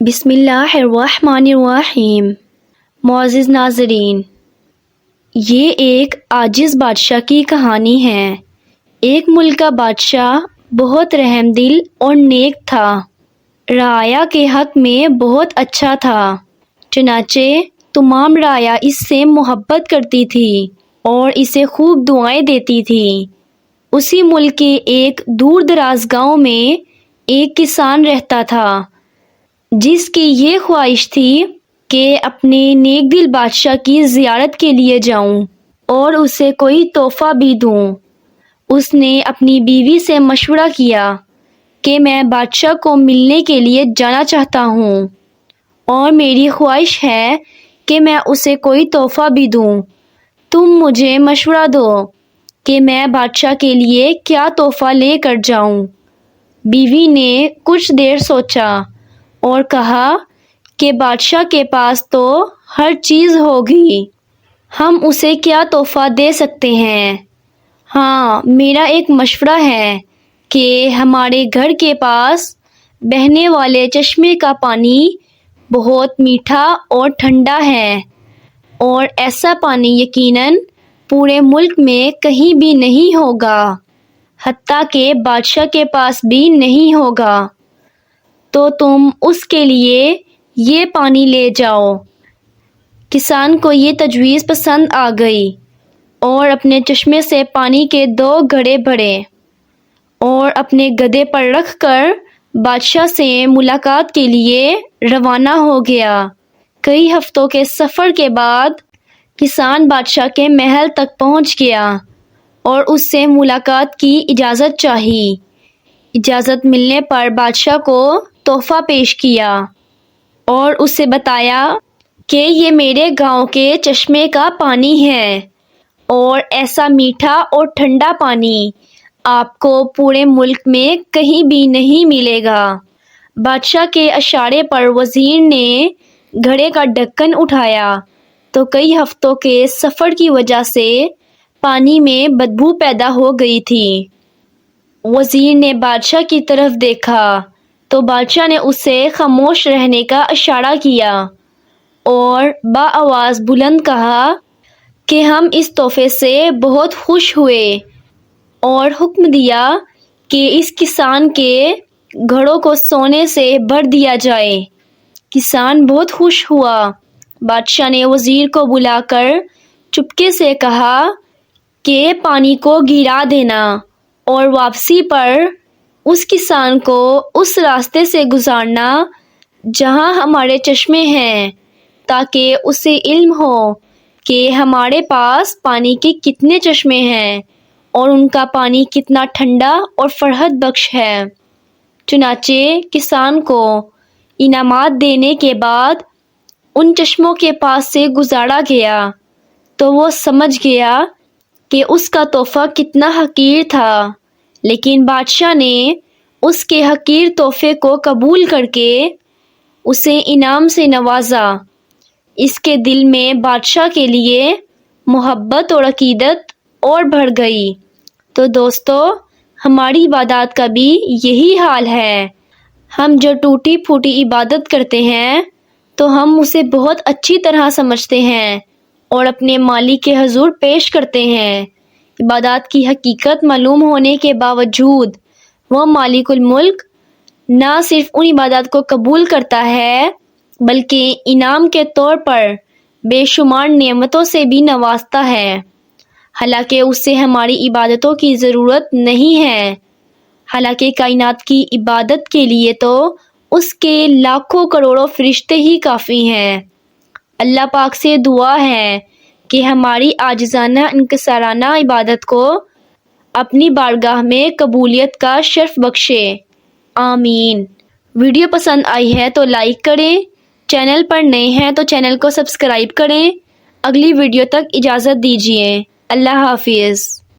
بسم اللہ الرحمن الرحیم۔ معزز ناظرین، یہ ایک عاجز بادشاہ کی کہانی ہے۔ ایک ملک کا بادشاہ بہت رحم دل اور نیک تھا، رعایا کے حق میں بہت اچھا تھا، چنانچہ تمام رعایا اس سے محبت کرتی تھی اور اسے خوب دعائیں دیتی تھی۔ اسی ملک کے ایک دور دراز گاؤں میں ایک کسان رہتا تھا جس کی یہ خواہش تھی کہ اپنے نیک دل بادشاہ کی زیارت کے لیے جاؤں اور اسے کوئی تحفہ بھی دوں۔ اس نے اپنی بیوی سے مشورہ کیا کہ میں بادشاہ کو ملنے کے لیے جانا چاہتا ہوں اور میری خواہش ہے کہ میں اسے کوئی تحفہ بھی دوں۔ تم مجھے مشورہ دو کہ میں بادشاہ کے لیے کیا تحفہ لے کر جاؤں۔ بیوی نے کچھ دیر سوچا اور کہا کہ بادشاہ کے پاس تو ہر چیز ہوگی، ہم اسے کیا تحفہ دے سکتے ہیں؟ ہاں، میرا ایک مشورہ ہے کہ ہمارے گھر کے پاس بہنے والے چشمے کا پانی بہت میٹھا اور ٹھنڈا ہے، اور ایسا پانی یقیناً پورے ملک میں کہیں بھی نہیں ہوگا، حتیٰ کہ بادشاہ کے پاس بھی نہیں ہوگا، تو تم اس کے لیے یہ پانی لے جاؤ۔ کسان کو یہ تجویز پسند آ گئی اور اپنے چشمے سے پانی کے 2 گھڑے بھرے اور اپنے گدھے پر رکھ کر بادشاہ سے ملاقات کے لیے روانہ ہو گیا۔ کئی ہفتوں کے سفر کے بعد کسان بادشاہ کے محل تک پہنچ گیا اور اس سے ملاقات کی اجازت چاہی۔ اجازت ملنے پر بادشاہ کو تحفہ پیش کیا اور اسے بتایا کہ یہ میرے گاؤں کے چشمے کا پانی ہے اور ایسا میٹھا اور ٹھنڈا پانی آپ کو پورے ملک میں کہیں بھی نہیں ملے گا۔ بادشاہ کے اشارے پر وزیر نے گھڑے کا ڈھکن اٹھایا تو کئی ہفتوں کے سفر کی وجہ سے پانی میں بدبو پیدا ہو گئی تھی۔ وزیر نے بادشاہ کی طرف دیکھا تو بادشاہ نے اسے خاموش رہنے کا اشارہ کیا اور بآواز بلند کہا کہ ہم اس تحفے سے بہت خوش ہوئے، اور حکم دیا کہ اس کسان کے گھڑوں کو سونے سے بھر دیا جائے۔ کسان بہت خوش ہوا۔ بادشاہ نے وزیر کو بلا کر چپکے سے کہا کہ پانی کو گرا دینا اور واپسی پر اس کسان کو اس راستے سے گزارنا جہاں ہمارے چشمے ہیں، تاکہ اسے علم ہو کہ ہمارے پاس پانی کے کتنے چشمے ہیں اور ان کا پانی کتنا ٹھنڈا اور فرحت بخش ہے۔ چنانچہ کسان کو انعامات دینے کے بعد ان چشموں کے پاس سے گزارا گیا تو وہ سمجھ گیا کہ اس کا تحفہ کتنا حقیر تھا، لیکن بادشاہ نے اس کے حقیر تحفے کو قبول کر کے اسے انعام سے نوازا۔ اس کے دل میں بادشاہ کے لیے محبت اور عقیدت اور بڑھ گئی۔ تو دوستو، ہماری عبادات کا بھی یہی حال ہے۔ ہم جو ٹوٹی پھوٹی عبادت کرتے ہیں تو ہم اسے بہت اچھی طرح سمجھتے ہیں اور اپنے مالک کے حضور پیش کرتے ہیں۔ عبادات کی حقیقت معلوم ہونے کے باوجود وہ مالک الملک نہ صرف ان عبادات کو قبول کرتا ہے بلکہ انعام کے طور پر بے شمار نعمتوں سے بھی نوازتا ہے، حالانکہ اسے ہماری عبادتوں کی ضرورت نہیں ہے۔ حالانکہ کائنات کی عبادت کے لیے تو اس کے لاکھوں کروڑوں فرشتے ہی کافی ہیں۔ اللہ پاک سے دعا ہے کہ ہماری عاجزانہ انکسارانہ عبادت کو اپنی بارگاہ میں قبولیت کا شرف بخشے، آمین۔ ویڈیو پسند آئی ہے تو لائک کریں، چینل پر نئے ہیں تو چینل کو سبسکرائب کریں۔ اگلی ویڈیو تک اجازت دیجیے، اللہ حافظ۔